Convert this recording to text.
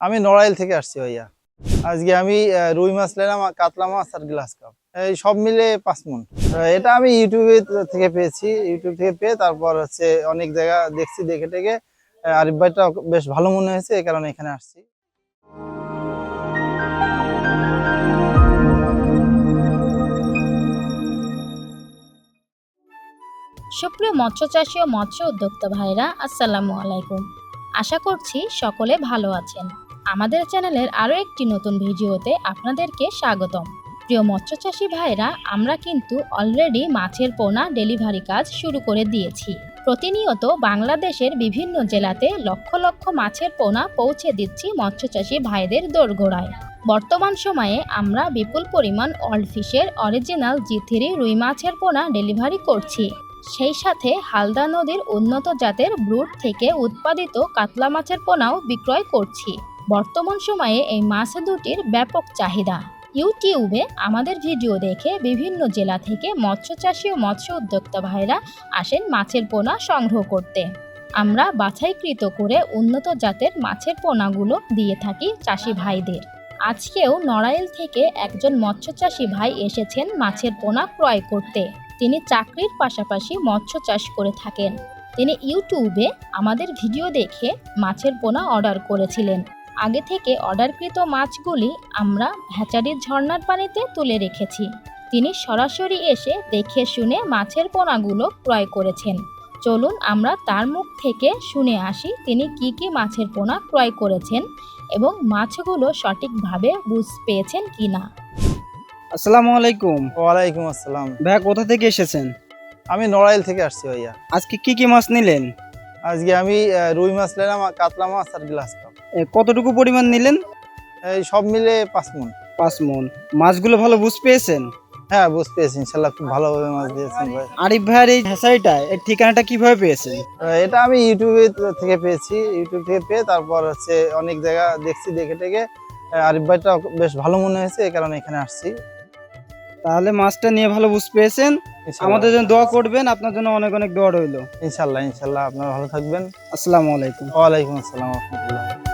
আমি নড়াইল থেকে আসছি ভাইয়া। আজকে আমি রুই মাছ নিলাম, কাতলা মাছ আর গ্লাস কাপ, এই সব মিলে 5 মণ। এটা আমি ইউটিউবে থেকে পেয়েছি, ইউটিউব থেকে পেয়ে তারপর হচ্ছে অনেক জায়গা দেখছি, দেখে টেকে আরিফ ভাইটা বেশ ভালো মনে হয়েছে, এই কারণে এখানে আসছি। সুপ্রিয় মৎস্য চাষী ও মৎস্য উদ্যোক্তা ভাইরা, আসসালামু আলাইকুম। আশা করছি সকলে ভালো আছেন। আমাদের চ্যানেলের আরও একটি নতুন ভিডিওতে আপনাদেরকে স্বাগতম। প্রিয় মৎস্য চাষী ভাইরা, আমরা কিন্তু অলরেডি মাছের পোনা ডেলিভারি কাজ শুরু করে দিয়েছি। প্রতিনিয়ত বাংলাদেশের বিভিন্ন জেলাতে লক্ষ লক্ষ মাছের পোনা পৌঁছে দিচ্ছি মৎস্য চাষী ভাইদের দোরগোড়ায়। বর্তমান সময়ে আমরা বিপুল পরিমাণ ওল্ড ফিশের অরিজিনাল G3 রুই মাছের পোনা ডেলিভারি করছি। সেই সাথে হালদা নদীর উন্নত জাতের ব্রুড থেকে উৎপাদিত কাতলা মাছের পোনাও বিক্রয় করছি। বর্তমান সময়ে এই মাছ দুটির ব্যাপক চাহিদা। ইউটিউবে আমাদের ভিডিও দেখে বিভিন্ন জেলা থেকে মৎস্য চাষী ও মৎস্য উদ্যোক্তা ভাইরা আসেন মাছের পোনা সংগ্রহ করতে। আমরা বাছাইকৃত করে উন্নত জাতের মাছের পোনাগুলো দিয়ে থাকি চাষি ভাইদের। আজকেও নড়াইল থেকে একজন মৎস্য চাষী ভাই এসেছেন মাছের পোনা ক্রয় করতে। তিনি চাকরির পাশাপাশি মৎস্য চাষ করে থাকেন। তিনি ইউটিউবে আমাদের ভিডিও দেখে মাছের পোনা অর্ডার করেছিলেন। আগে থেকে অর্ডারকৃত মাছগুলি আমরা হ্যাচারির ঝর্ণার পানিতে তুলে রেখেছি। তিনি সরাসরি এসে দেখে শুনে মাছের পোনাগুলো ক্রয় করেছেন। চলুন আমরা তার মুখ থেকে শুনে আসি তিনি কি কি মাছের পোনা ক্রয় করেছেন এবং মাছগুলো সঠিকভাবে বুঝতে পেয়েছেন কিনা। আসসালামু আলাইকুম। ওয়ালাইকুম আসসালাম। ভাইয়া কোথা থেকে এসেছেন? আমি নড়াইল থেকে আসছি ভাইয়া। আজকে কি কি মাছ নিলেন? আজকে আমি রুই মাছ নিলাম, কাতলা মাছ আর গ্লাস কাপ। কতটুকু পরিমাণ নিলেন? এই সব মিলে 5 মণ। 5 মণ। মাছগুলো ভালো বুঝ পেয়েছেন? হ্যাঁ, বুঝতে পেরেছি, ইনশাল্লাহ খুব ভালোভাবে মাছ দিয়েছেন ভাই। আরিফ ভাইয়ের এই হ্যাচারিটা, এর ঠিকানাটা কিভাবে পেয়েছেন? এটা আমি ইউটিউবে থেকে পেয়েছি, ইউটিউব থেকে পেয়ে তারপর হচ্ছে অনেক জায়গা দেখছি, দেখে টেকে আরিফ ভাইটা বেশ ভালো মনে হয়েছে, এই কারণে এখানে আসছি। তাহলে মাছটা নিয়ে ভালো বুঝ পেয়েছেন। আমাদের জন্য দোয়া করবেন, আপনার জন্য অনেক অনেক দোয়া রইল। ইনশাল্লাহ ইনশাল্লাহ, আপনারা ভালো থাকবেন। আসসালামু আলাইকুম। ওয়ালাইকুম আসসালাম ওয়া রাহমাতুল্লাহ।